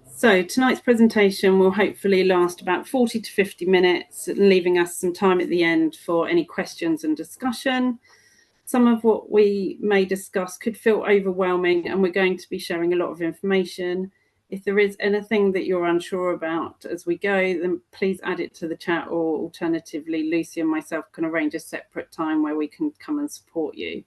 So tonight's presentation will hopefully last about 40 to 50 minutes, leaving us some time at the end for any questions and discussion. Some of what we may discuss could feel overwhelming, and we're going to be sharing a lot of information. If there is anything that you're unsure about as we go, then please add it to the chat, or alternatively, Lucy and myself can arrange a separate time where we can come and support you.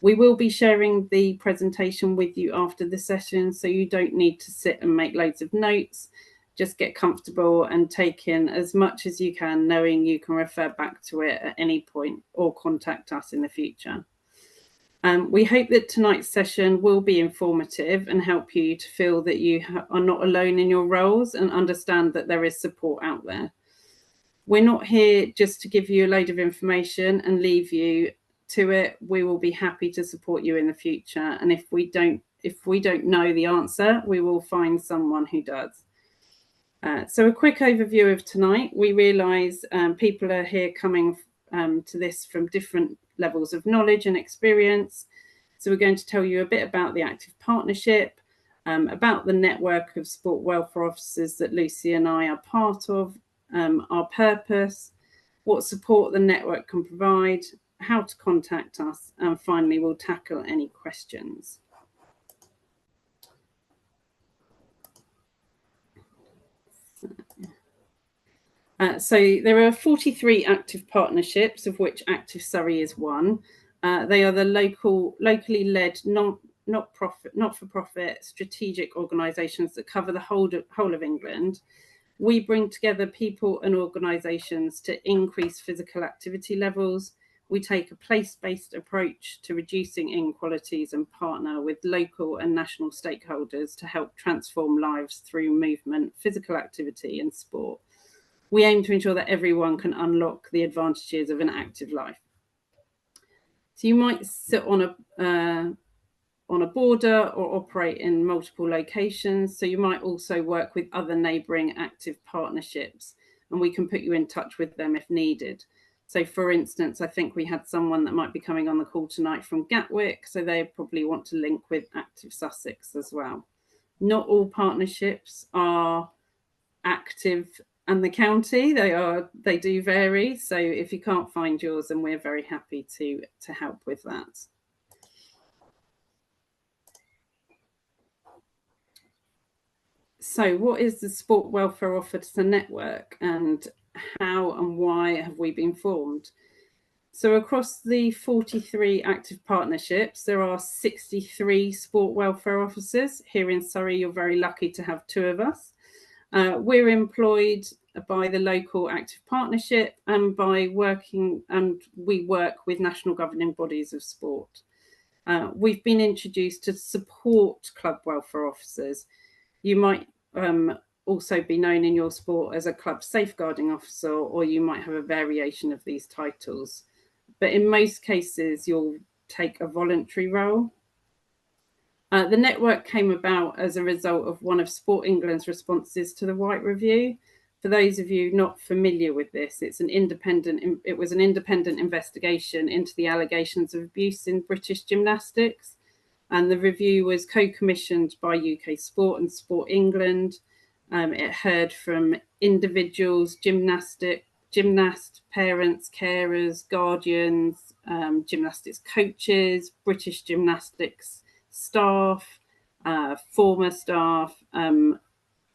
We will be sharing the presentation with you after the session, so you don't need to sit and make loads of notes. Just get comfortable and take in as much as you can, knowing you can refer back to it at any point or contact us in the future. We hope that tonight's session will be informative and help you to feel that you are not alone in your roles and understand that there is support out there. We're not here just to give you a load of information and leave you to it. We will be happy to support you in the future, and if we don't know the answer, we will find someone who does. So a quick overview of tonight. We realise people are here coming to this from different levels of knowledge and experience. So we're going to tell you a bit about the active partnership, about the network of sport welfare officers that Lucy and I are part of, our purpose, what support the network can provide, how to contact us, and finally we'll tackle any questions. So there are 43 active partnerships, of which Active Surrey is one. They are the locally led not-for-profit strategic organisations that cover the whole of England. We bring together people and organisations to increase physical activity levels. We take a place-based approach to reducing inequalities and partner with local and national stakeholders to help transform lives through movement, physical activity and sport. We aim to ensure that everyone can unlock the advantages of an active life. So you might sit on a border or operate in multiple locations. So you might also work with other neighbouring active partnerships, and we can put you in touch with them if needed. So for instance, I think we had someone that might be coming on the call tonight from Gatwick, so they probably want to link with Active Sussex as well. Not all partnerships are active and the county, they do vary. So if you can't find yours, then we're very happy to help with that. So what is the Sport Welfare Officer Network, and how and why have we been formed? So across the 43 active partnerships, there are 63 sport welfare officers. Here in Surrey, you're very lucky to have 2 of us. We're employed by the local active partnership and we work with national governing bodies of sport. We've been introduced to support club welfare officers. You might also be known in your sport as a club safeguarding officer, or you might have a variation of these titles. But in most cases, you'll take a voluntary role. The network came about as a result of one of Sport England's responses to the White Review. For those of you not familiar with this, it was an independent investigation into the allegations of abuse in British gymnastics. And the review was co-commissioned by UK Sport and Sport England. It heard from individuals, gymnasts, parents, carers, guardians, gymnastics coaches, British gymnastics staff, former staff,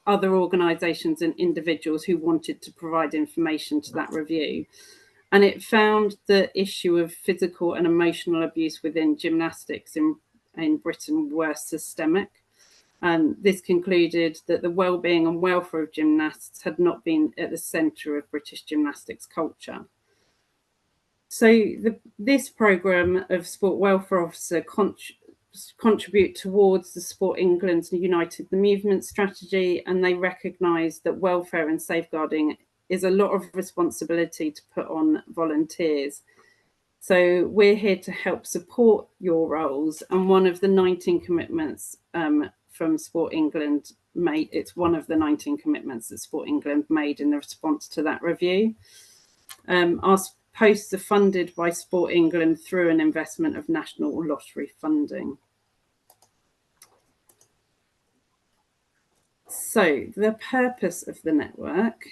other organisations and individuals who wanted to provide information to that review. And it found the issue of physical and emotional abuse within gymnastics in Britain were systemic. And this concluded that the well-being and welfare of gymnasts had not been at the centre of British gymnastics culture. So this programme of Sport Welfare Officer contribute towards the Sport England's United the Movement strategy, and they recognise that welfare and safeguarding is a lot of responsibility to put on volunteers. So we're here to help support your roles, and one of the 19 commitments from Sport England it's one of the 19 commitments that Sport England made in the response to that review. Our posts are funded by Sport England through an investment of national lottery funding. So the purpose of the network,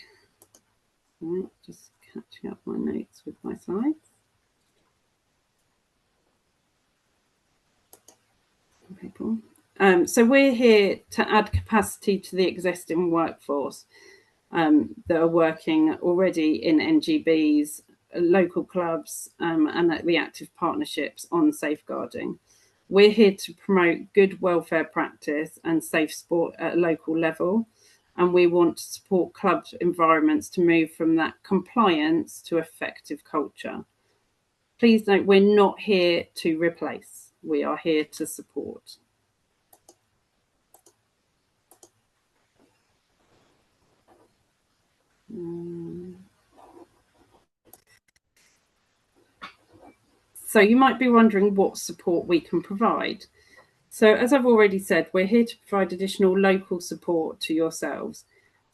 right, just catching up my notes with my slides. People. So we're here to add capacity to the existing workforce that are working already in NGBs, local clubs, and the active partnerships on safeguarding. We're here to promote good welfare practice and safe sport at a local level. And we want to support club environments to move from that compliance to effective culture. Please note, we're not here to replace. We are here to support. So you might be wondering what support we can provide. So as I've already said, we're here to provide additional local support to yourselves.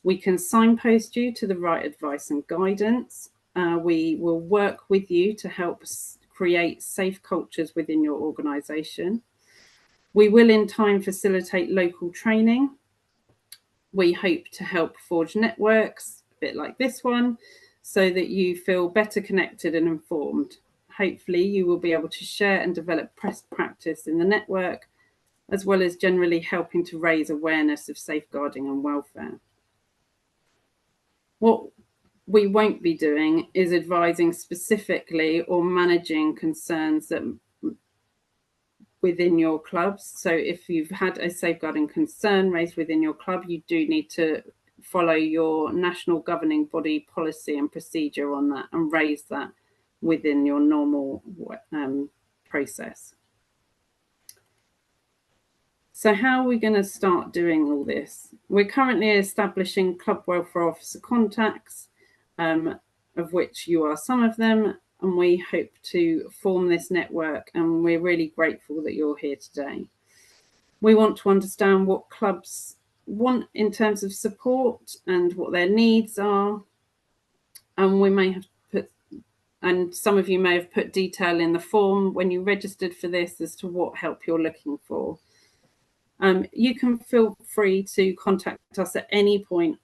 We can signpost you to the right advice and guidance. We will work with you to help create safe cultures within your organisation. We will in time facilitate local training. We hope to help forge networks, a bit like this one, so that you feel better connected and informed. Hopefully you will be able to share and develop best practice in the network, as well as generally helping to raise awareness of safeguarding and welfare. What we won't be doing is advising specifically or managing concerns that within your clubs. So if you've had a safeguarding concern raised within your club, you do need to follow your national governing body policy and procedure on that and raise that within your normal process. So how are we going to start doing all this? We're currently establishing club welfare officer contacts, of which you are some of them, and we hope to form this network, and we're really grateful that you're here today. We want to understand what clubs want in terms of support and what their needs are, and we may have put, and some of you may have put detail in the form when you registered for this as to what help you're looking for. You can feel free to contact us at any point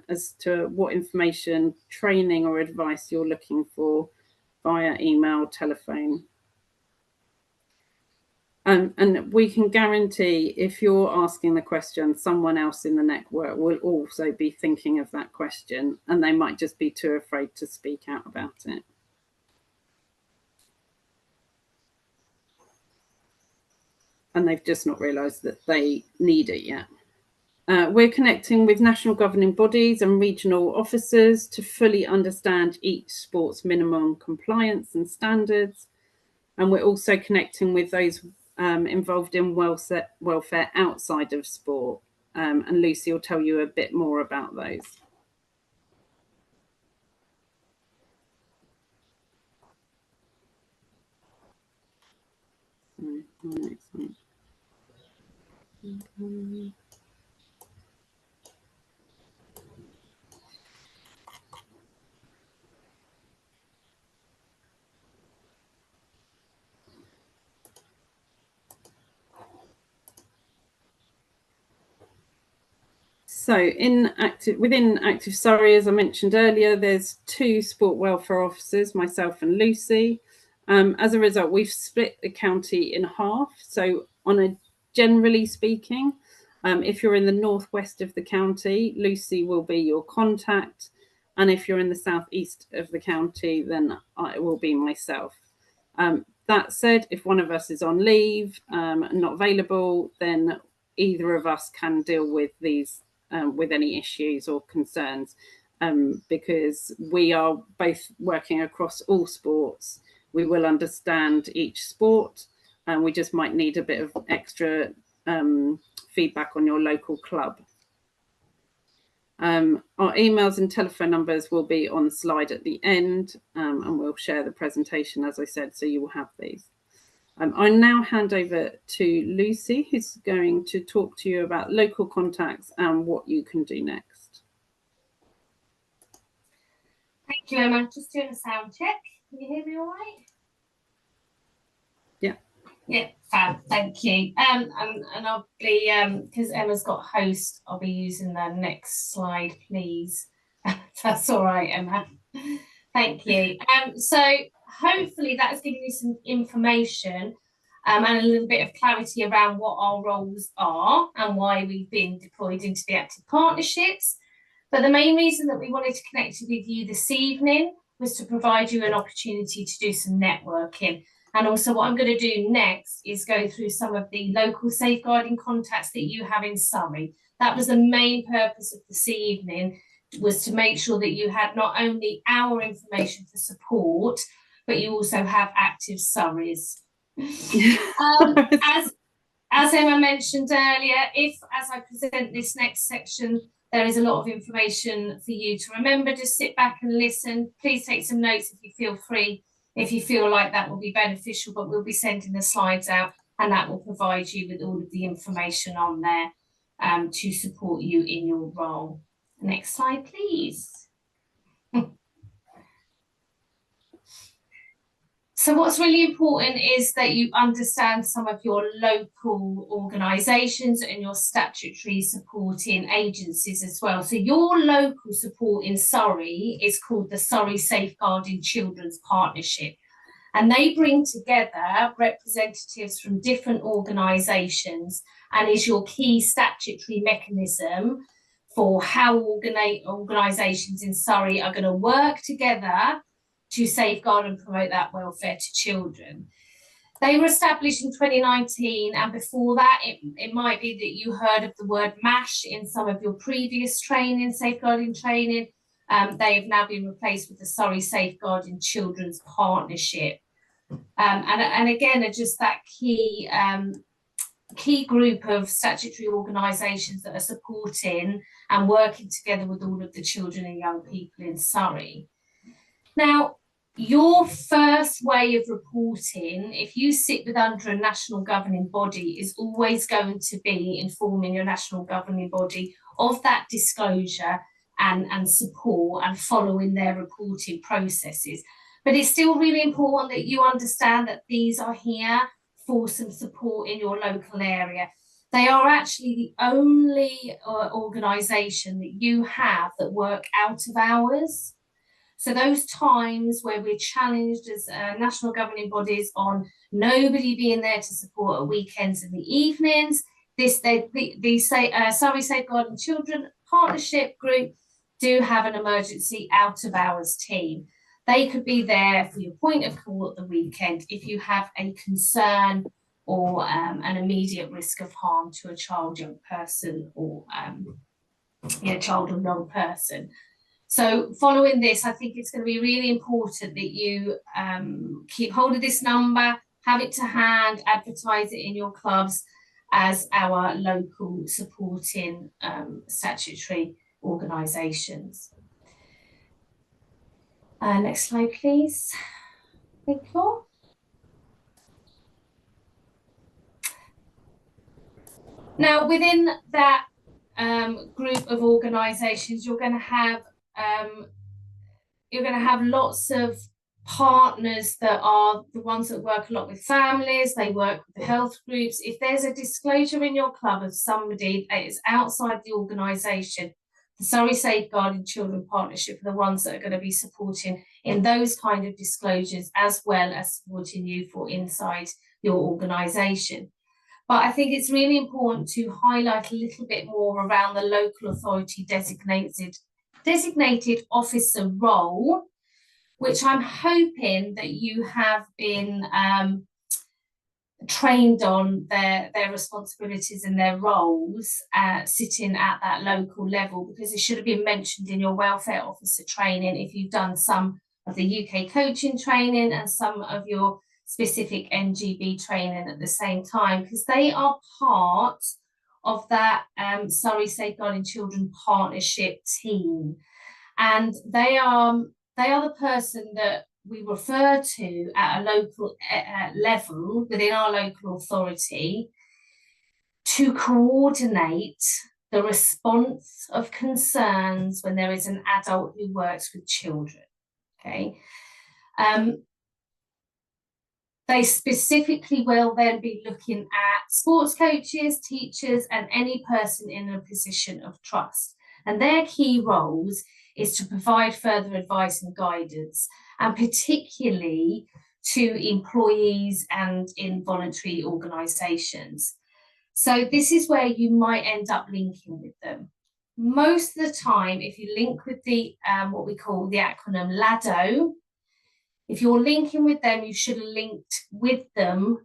as to what information, training or advice you're looking for via email, telephone. And we can guarantee if you're asking the question, someone else in the network will also be thinking of that question, and they might just be too afraid to speak out about it. And they've just not realised that they need it yet. We're connecting with national governing bodies and regional officers to fully understand each sport's minimum compliance and standards. And we're also connecting with those involved in welfare outside of sport. And Lucy will tell you a bit more about those. Next one. So within Active Surrey, as I mentioned earlier, there's 2 sport welfare officers, myself and Lucy. As a result, we've split the county in half. So generally speaking, if you're in the northwest of the county, Lucy will be your contact. And if you're in the southeast of the county, then it will be myself. That said, if one of us is on leave and not available, then either of us can deal with these with any issues or concerns, because we are both working across all sports. We will understand each sport, and we just might need a bit of extra feedback on your local club. Our emails and telephone numbers will be on the slide at the end, and we'll share the presentation, as I said, so you will have these. I now hand over to Lucy, who's going to talk to you about local contacts and what you can do next. Thank you, Emma. Just doing a sound check. Can you hear me all right? Yeah. Yeah, fab. Thank you. And I'll be because Emma's got host, I'll be using the next slide, please. That's all right, Emma. Thank you. So hopefully that's given you some information and a little bit of clarity around what our roles are and why we've been deployed into the active partnerships. But the main reason that we wanted to connect with you this evening was to provide you an opportunity to do some networking. And also what I'm going to do next is go through some of the local safeguarding contacts that you have in Surrey. That was the main purpose of this evening, was to make sure that you had not only our information for support, but you also have active Surreys. As Emma mentioned earlier, if as I present this next section, there is a lot of information for you to remember, just sit back and listen. Please take some notes if you feel free, if you feel like that will be beneficial, but we'll be sending the slides out and that will provide you with all of the information on there to support you in your role. Next slide, please. So what's really important is that you understand some of your local organisations and your statutory supporting agencies as well. So your local support in Surrey is called the Surrey Safeguarding Children's Partnership. And they bring together representatives from different organisations and is your key statutory mechanism for how organisations in Surrey are going to work together to safeguard and promote that welfare to children. They were established in 2019, and before that, it might be that you heard of the word MASH in some of your previous training, safeguarding training. They have now been replaced with the Surrey Safeguarding Children's Partnership. And again, are just that key group of statutory organisations that are supporting and working together with all of the children and young people in Surrey. Now, your first way of reporting, if you sit with under a national governing body, is always going to be informing your national governing body of that disclosure and support and following their reporting processes. But it's still really important that you understand that these are here for some support in your local area. They are actually the only organisation that you have that work out of hours. So those times where we're challenged as national governing bodies on nobody being there to support at weekends and the evenings, the Surrey Safeguarding Children Partnership Group do have an emergency out of hours team. They could be there for your point of call at the weekend if you have a concern or an immediate risk of harm to a child, young person, or child or young person. So following this, I think it's going to be really important that you keep hold of this number, have it to hand, advertise it in your clubs as our local supporting statutory organisations. Next slide, please. Thank you. Now, within that group of organisations, you're going to have lots of partners that are the ones that work a lot with families, they work with the health groups. If there's a disclosure in your club of somebody that is outside the organisation, the Surrey Safeguarding Children Partnership are the ones that are going to be supporting in those kind of disclosures, as well as supporting you for inside your organisation. But I think it's really important to highlight a little bit more around the local authority designated officer role, which I'm hoping that you have been trained on their responsibilities and their roles sitting at that local level, because it should have been mentioned in your welfare officer training if you've done some of the UK coaching training and some of your specific NGB training at the same time, because they are part of that Surrey Safeguarding Children Partnership team. And they are the person that we refer to at a local level within our local authority to coordinate the response of concerns when there is an adult who works with children. Okay. They specifically will then be looking at sports coaches, teachers, and any person in a position of trust. And their key roles is to provide further advice and guidance, and particularly to employees and in voluntary organisations. So this is where you might end up linking with them. Most of the time, if you link with the what we call the acronym LADO, if you're linking with them, you should have linked with them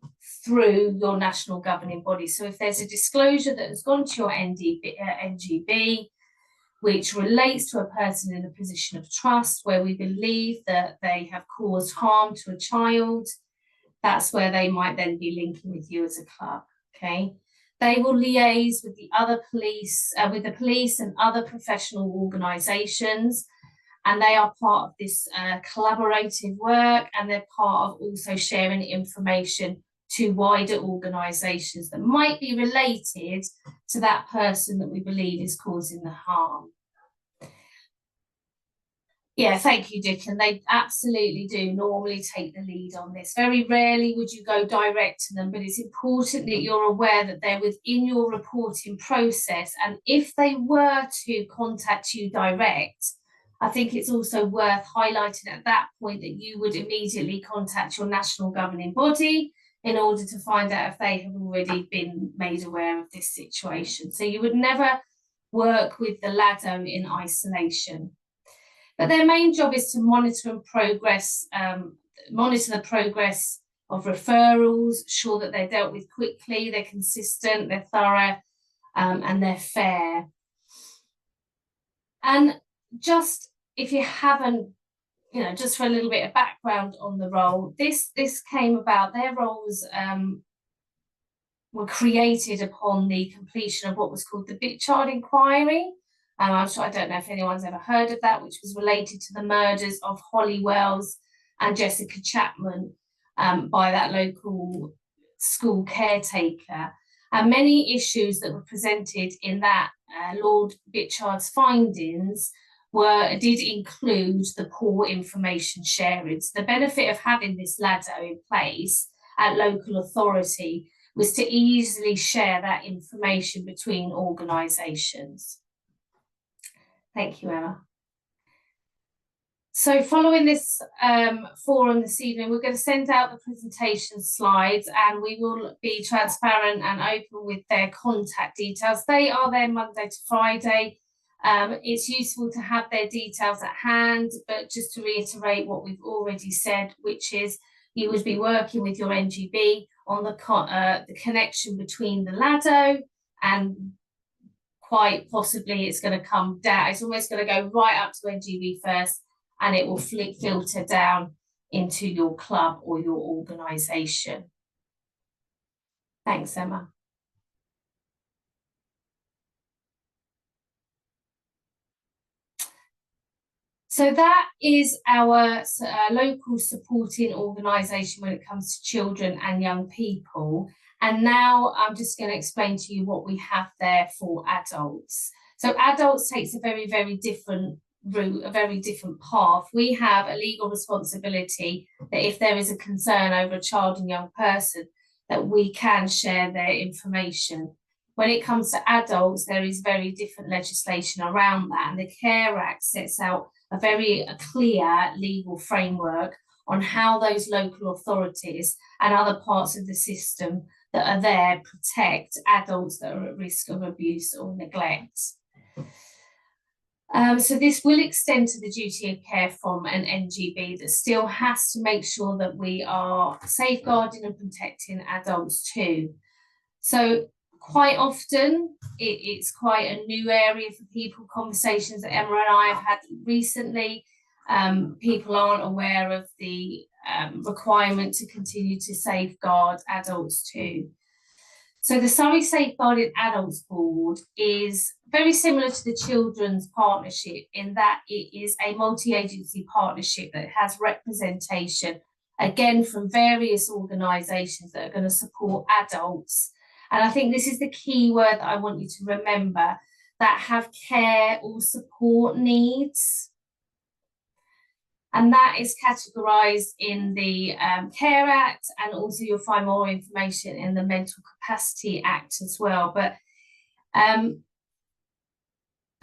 through your national governing body. So if there's a disclosure that has gone to your NGB, which relates to a person in a position of trust where we believe that they have caused harm to a child, that's where they might then be linking with you as a club, okay? They will liaise with the other police, with the police and other professional organisations, and they are part of this collaborative work, and they're part of also sharing information to wider organisations that might be related to that person that we believe is causing the harm. Yeah, thank you, Dick. And they absolutely do normally take the lead on this. Very rarely would you go direct to them, but it's important that you're aware that they're within your reporting process. And if they were to contact you direct, I think it's also worth highlighting at that point that you would immediately contact your national governing body in order to find out if they have already been made aware of this situation. So you would never work with the LADO in isolation. But their main job is to monitor and monitor the progress of referrals, ensure that they're dealt with quickly, they're consistent, they're thorough, and they're fair. And just if you haven't, just for a little bit of background on the role, this came about, their roles were created upon the completion of what was called the Bitchard Inquiry. I don't know if anyone's ever heard of that, which was related to the murders of Holly Wells and Jessica Chapman by that local school caretaker. And many issues that were presented in that Lord Bitchard's findings did include the poor information sharing. So the benefit of having this LADO in place at local authority was to easily share that information between organisations. Thank you, Emma. So following this forum this evening, we're going to send out the presentation slides, and we will be transparent and open with their contact details. They are there Monday to Friday. It's useful to have their details at hand, but just to reiterate what we've already said, which is you would be working with your NGB on the connection between the LADO, and quite possibly it's going to come down. It's almost going to go right up to NGB first, and it will filter down into your club or your organisation. Thanks, Emma. So that is our local supporting organisation when it comes to children and young people. And now I'm just going to explain to you what we have there for adults. So adults takes a very, very different route, a very different path. We have a legal responsibility that if there is a concern over a child and young person, that we can share their information. When it comes to adults, there is very different legislation around that, and the Care Act sets out a very clear legal framework on how those local authorities and other parts of the system that are there protect adults that are at risk of abuse or neglect. So this will extend to the duty of care from an NGB that still has to make sure that we are safeguarding and protecting adults too. So quite often, it's quite a new area for people, conversations that Emma and I have had recently. People aren't aware of the requirement to continue to safeguard adults too. So the Surrey Safeguarding Adults Board is very similar to the Children's Partnership in that it is a multi-agency partnership that has representation, again, from various organisations that are going to support adults. And I think this is the key word that I want you to remember, that have care or support needs. And that is categorised in the Care Act, and also you'll find more information in the Mental Capacity Act as well. But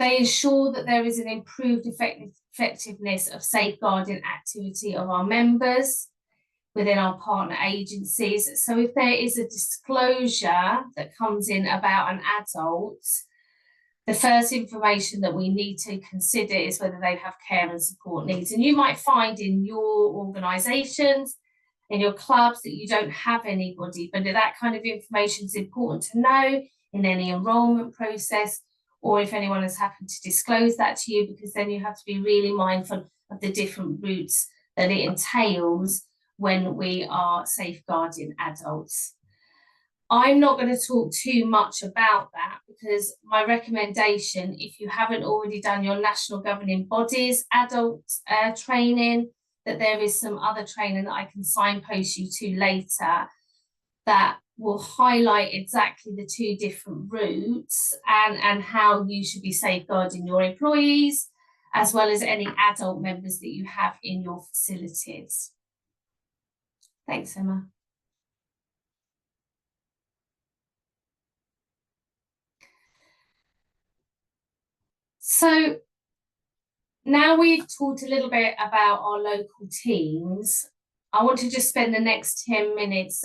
they ensure that there is an improved effectiveness of safeguarding activity of our members within our partner agencies. So if there is a disclosure that comes in about an adult, the first information that we need to consider is whether they have care and support needs. And you might find in your organisations, in your clubs, that you don't have anybody, but that kind of information is important to know in any enrolment process, or if anyone has happened to disclose that to you, because then you have to be really mindful of the different routes that it entails when we are safeguarding adults. I'm not going to talk too much about that, because my recommendation, if you haven't already done your national governing bodies adult training, that there is some other training that I can signpost you to later that will highlight exactly the two different routes and how you should be safeguarding your employees, as well as any adult members that you have in your facilities. Thanks, Emma. So now we've talked a little bit about our local teams, I want to just spend the next 10 minutes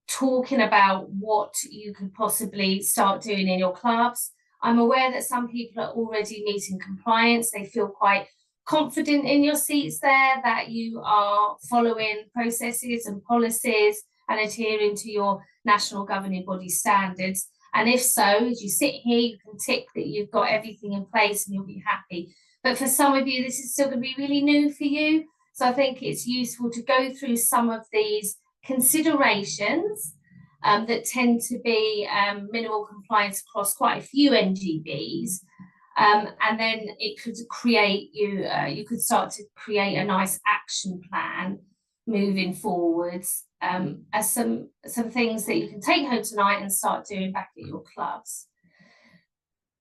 talking about what you could possibly start doing in your clubs. I'm aware that some people are already meeting compliance. They feel quite confident in your seats there, that you are following processes and policies and adhering to your national governing body standards. And if so, as you sit here, you can tick that you've got everything in place and you'll be happy. But for some of you, this is still going to be really new for you. So I think it's useful to go through some of these considerations that tend to be minimal compliance across quite a few NGBs. And then it could create you could start to create a nice action plan moving forwards as some things that you can take home tonight and start doing back at your clubs.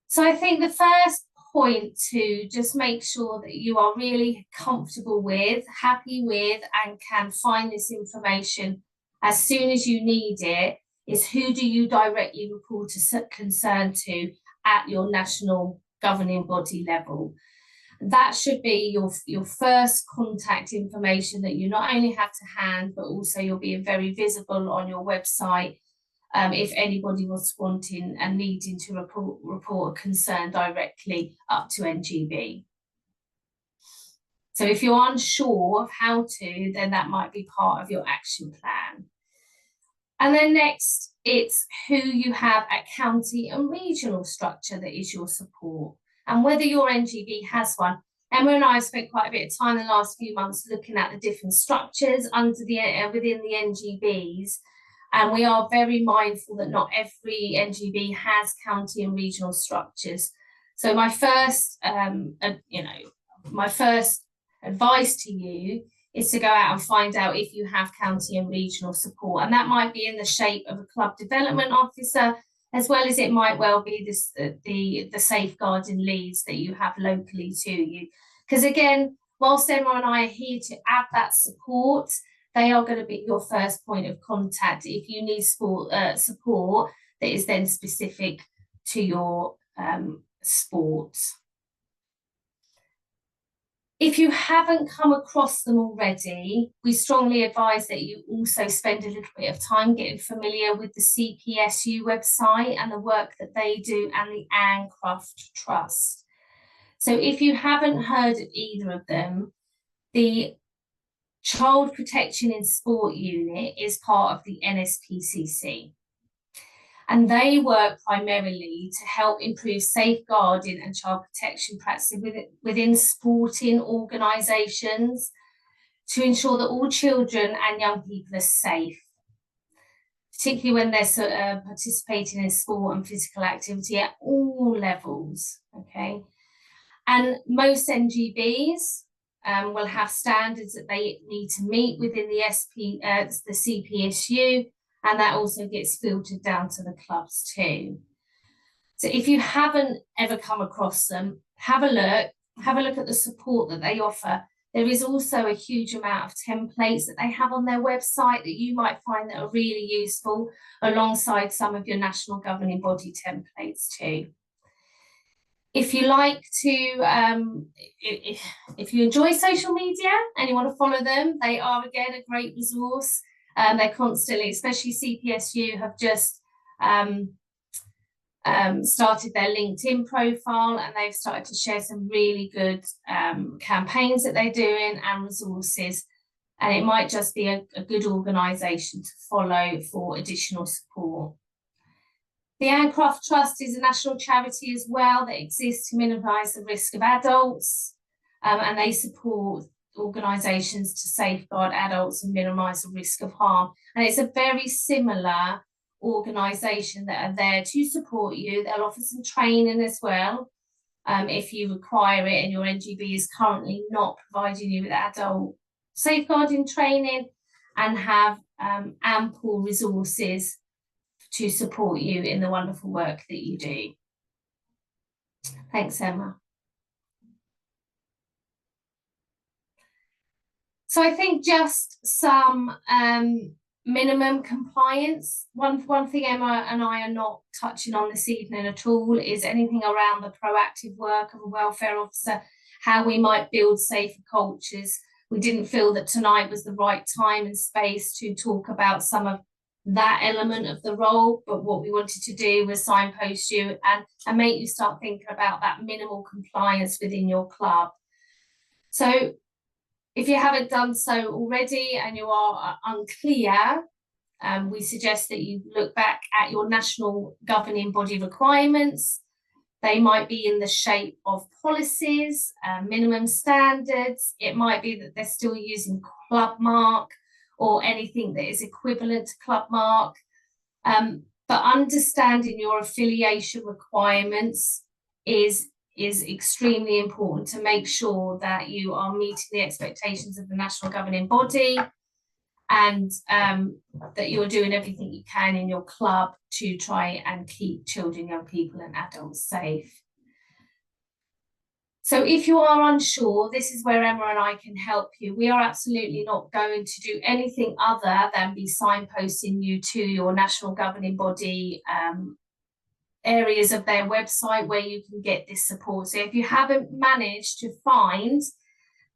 So I think the first point to just make sure that you are really comfortable with, happy with, and can find this information as soon as you need it is, who do you directly report a concern to at your national governing body level. That should be your first contact information that you not only have to hand, but also you'll be very visible on your website if anybody was wanting and needing to report a concern directly up to NGB. So if you're unsure of how to, then that might be part of your action plan. And then next, it's who you have at county and regional structure that is your support, and whether your NGB has one. Emma and I have spent quite a bit of time in the last few months looking at the different structures under the within the NGBs, and we are very mindful that not every NGB has county and regional structures. So my first, my first advice to you is to go out and find out if you have county and regional support, and that might be in the shape of a club development officer, as well as it might well be the safeguarding leads that you have locally to you. Because again, whilst Emma and I are here to add that support, they are going to be your first point of contact if you need support that is then specific to your sport. If you haven't come across them already, we strongly advise that you also spend a little bit of time getting familiar with the CPSU website and the work that they do, and the Ancroft Trust. So if you haven't heard of either of them, the Child Protection in Sport Unit is part of the NSPCC. And they work primarily to help improve safeguarding and child protection practices within sporting organisations, to ensure that all children and young people are safe, particularly when they're participating in sport and physical activity at all levels, okay? And most NGBs will have standards that they need to meet within the CPSU, and that also gets filtered down to the clubs too. So if you haven't ever come across them, have a look at the support that they offer, There is also a huge amount of templates that they have on their website that you might find that are really useful, alongside some of your national governing body templates too. If you like to, if you enjoy social media and you want to follow them, they are again a great resource. They're constantly, especially CPSU, have just started their LinkedIn profile, and they've started to share some really good campaigns that they're doing and resources. And it might just be a good organisation to follow for additional support. The Ancroft Trust is a national charity as well that exists to minimise the risk of adults, and they support organisations to safeguard adults and minimise the risk of harm. And it's a very similar organisation that are there to support you. They'll offer some training as well if you require it and your NGB is currently not providing you with adult safeguarding training, and have ample resources to support you in the wonderful work that you do. Thanks, Emma. So I think just some minimum compliance. One thing Emma and I are not touching on this evening at all is anything around the proactive work of a welfare officer, how we might build safer cultures. We didn't feel that tonight was the right time and space to talk about some of that element of the role, but what we wanted to do was signpost you and make you start thinking about that minimal compliance within your club. So if you haven't done so already and you are unclear, we suggest that you look back at your national governing body requirements. They might be in the shape of policies, minimum standards. It might be that they're still using club mark or anything that is equivalent to club mark. But understanding your affiliation requirements is extremely important to make sure that you are meeting the expectations of the national governing body, and that you're doing everything you can in your club to try and keep children, young people and adults safe. So if you are unsure, this is where Emma and I can help you. We are absolutely not going to do anything other than be signposting you to your national governing body areas of their website where you can get this support. So if you haven't managed to find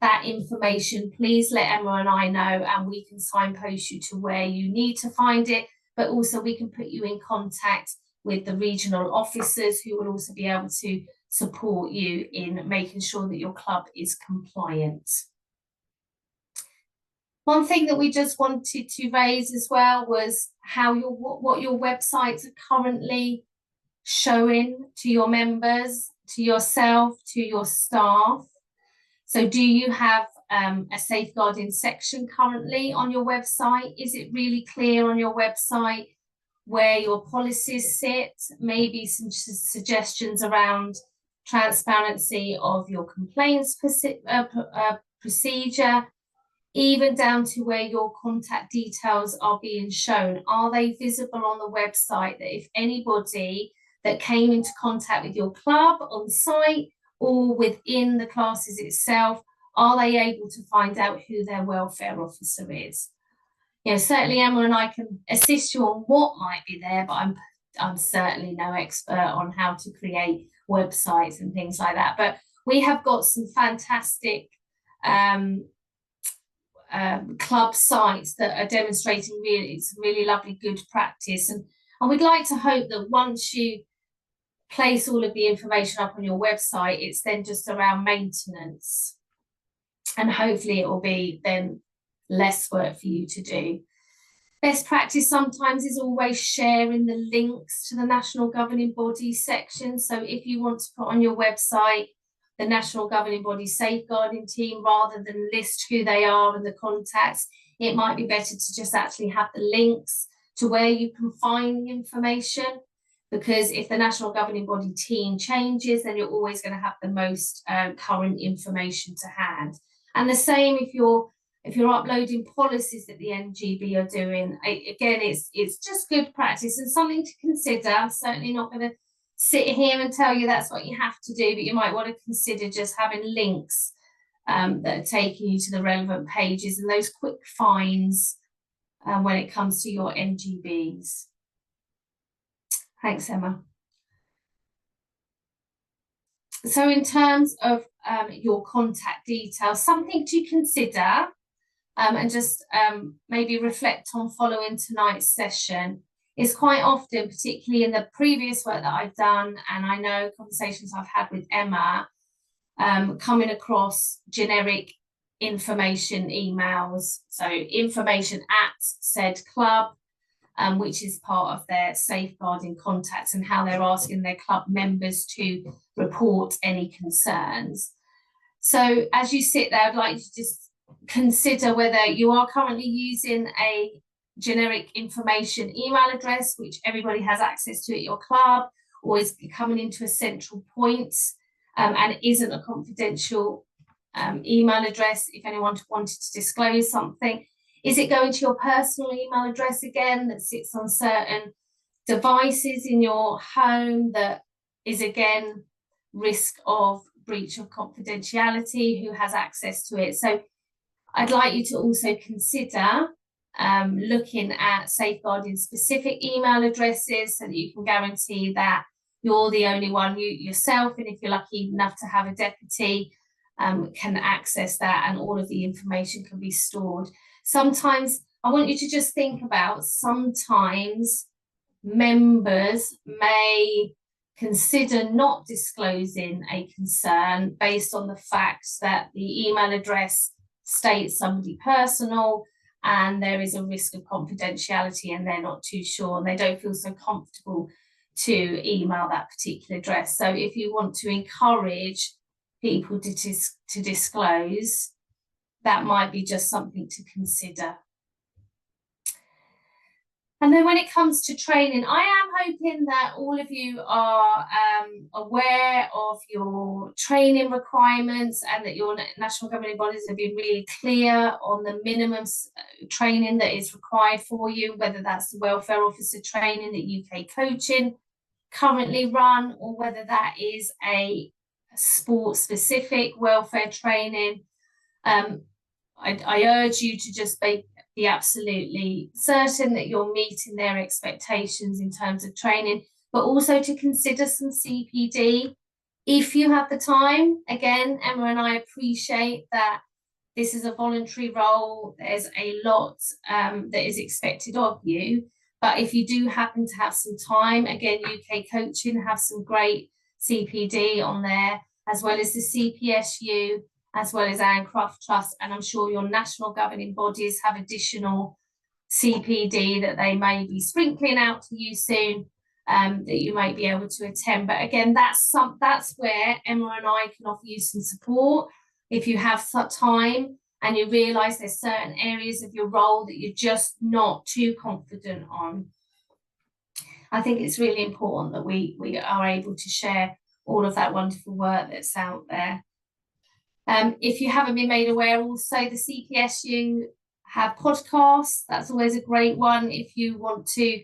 that information, please let Emma and I know, and we can signpost you to where you need to find it, but also we can put you in contact with the regional officers who will also be able to support you in making sure that your club is compliant. One thing that we just wanted to raise as well was how what your websites are currently showing to your members, to yourself, to your staff. So do you have a safeguarding section currently on your website? Is it really clear on your website where your policies sit? Maybe some suggestions around transparency of your complaints procedure, even down to where your contact details are being shown. Are they visible on the website, that if anybody that came into contact with your club on site or within the classes itself, are they able to find out who their welfare officer is? You know, certainly Emma and I can assist you on what might be there, but I'm certainly no expert on how to create websites and things like that. But we have got some fantastic club sites that are demonstrating it's really lovely good practice, and we'd like to hope that once you place all of the information up on your website, it's then just around maintenance, and hopefully it will be then less work for you to do. Best practice sometimes is always sharing the links to the national governing body section. So if you want to put on your website the national governing body safeguarding team, rather than list who they are and the contacts, it might be better to just actually have the links to where you can find the information, because if the national governing body team changes, then you're always going to have the most current information to hand. And the same if you're uploading policies that the NGB are doing. Again, it's just good practice and something to consider. I'm certainly not going to sit here and tell you that's what you have to do, but you might want to consider just having links that are taking you to the relevant pages, and those quick finds when it comes to your NGBs. Thanks, Emma. So in terms of your contact details, something to consider and just maybe reflect on following tonight's session is quite often, particularly in the previous work that I've done, and I know conversations I've had with Emma, coming across generic information emails. So information at said club, which is part of their safeguarding contacts and how they're asking their club members to report any concerns. So as you sit there, I'd like you to just consider whether you are currently using a generic information email address, which everybody has access to at your club, or is coming into a central point and isn't a confidential email address if anyone wanted to disclose something. Is it going to your personal email address again that sits on certain devices in your home that is again risk of breach of confidentiality? Who has access to it? So I'd like you to also consider looking at safeguarding specific email addresses so that you can guarantee that you're the only one, you yourself, and if you're lucky enough to have a deputy, can access that, and all of the information can be stored. Sometimes I want you to just think about, sometimes members may consider not disclosing a concern based on the fact that the email address states somebody personal and there is a risk of confidentiality, and they're not too sure and they don't feel so comfortable to email that particular address. So if you want to encourage people to disclose, that might be just something to consider. And then when it comes to training, I am hoping that all of you are aware of your training requirements and that your national governing bodies have been really clear on the minimum training that is required for you, whether that's the welfare officer training that UK Coaching currently run, or whether that is a sport-specific welfare training. I urge you to just be absolutely certain that you're meeting their expectations in terms of training, but also to consider some CPD if you have the time. Again, Emma and I appreciate that this is a voluntary role. There's a lot that is expected of you, but if you do happen to have some time, again, UK Coaching have some great CPD on there, as well as the CPSU, as well as Anne Craft Trust, and I'm sure your national governing bodies have additional CPD that they may be sprinkling out to you soon, that you might be able to attend. But again, that's where Emma and I can offer you some support. If you have time and you realise there's certain areas of your role that you're just not too confident on, I think it's really important that we are able to share all of that wonderful work that's out there. If you haven't been made aware, also the CPSU have podcasts. That's always a great one if you want to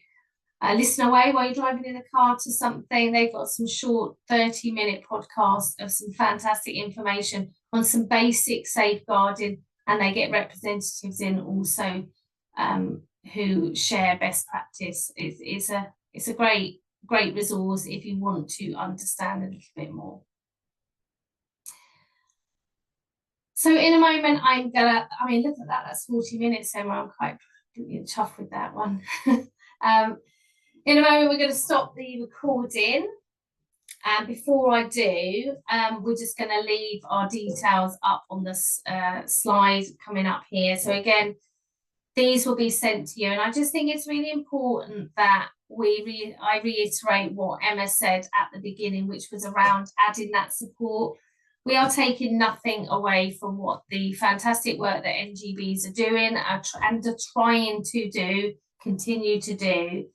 listen away while you're driving in a car to something. They've got some short 30-minute podcasts of some fantastic information on some basic safeguarding, and they get representatives in also who share best practice. It's a great resource if you want to understand a little bit more. So in a moment, I'm gonna, look at that, that's 40 minutes, Emma. I'm quite chuffed with that one. In a moment, we're going to stop the recording. And before I do, we're just going to leave our details up on this slide coming up here. So again, these will be sent to you. And I just think it's really important that I reiterate what Emma said at the beginning, which was around adding that support. We are taking nothing away from what the fantastic work that NGBs are doing and are trying to continue to do.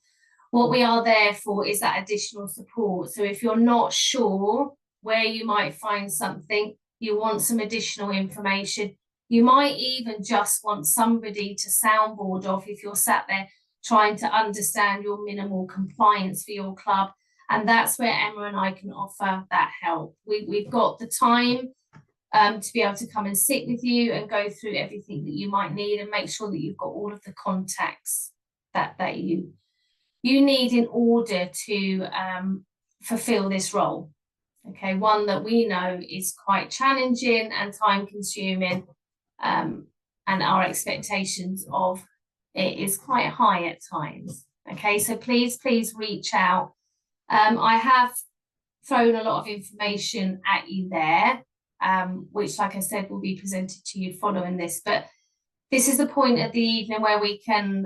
What we are there for is that additional support. So if you're not sure where you might find something, you want some additional information, you might even just want somebody to soundboard off if you're sat there trying to understand your minimal compliance for your club. And that's where Emma and I can offer that help. We've got the time to be able to come and sit with you and go through everything that you might need, and make sure that you've got all of the contacts that you need in order to fulfill this role. Okay, one that we know is quite challenging and time consuming, and our expectations of it is quite high at times. Okay, so please reach out. I have thrown a lot of information at you there, which, like I said, will be presented to you following this. But this is the point of the evening where we can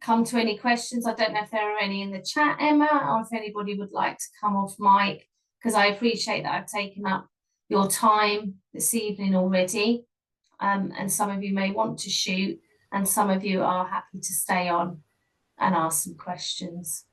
come to any questions. I don't know if there are any in the chat, Emma, or if anybody would like to come off mic, because I appreciate that I've taken up your time this evening already. And some of you may want to shoot, and some of you are happy to stay on and ask some questions.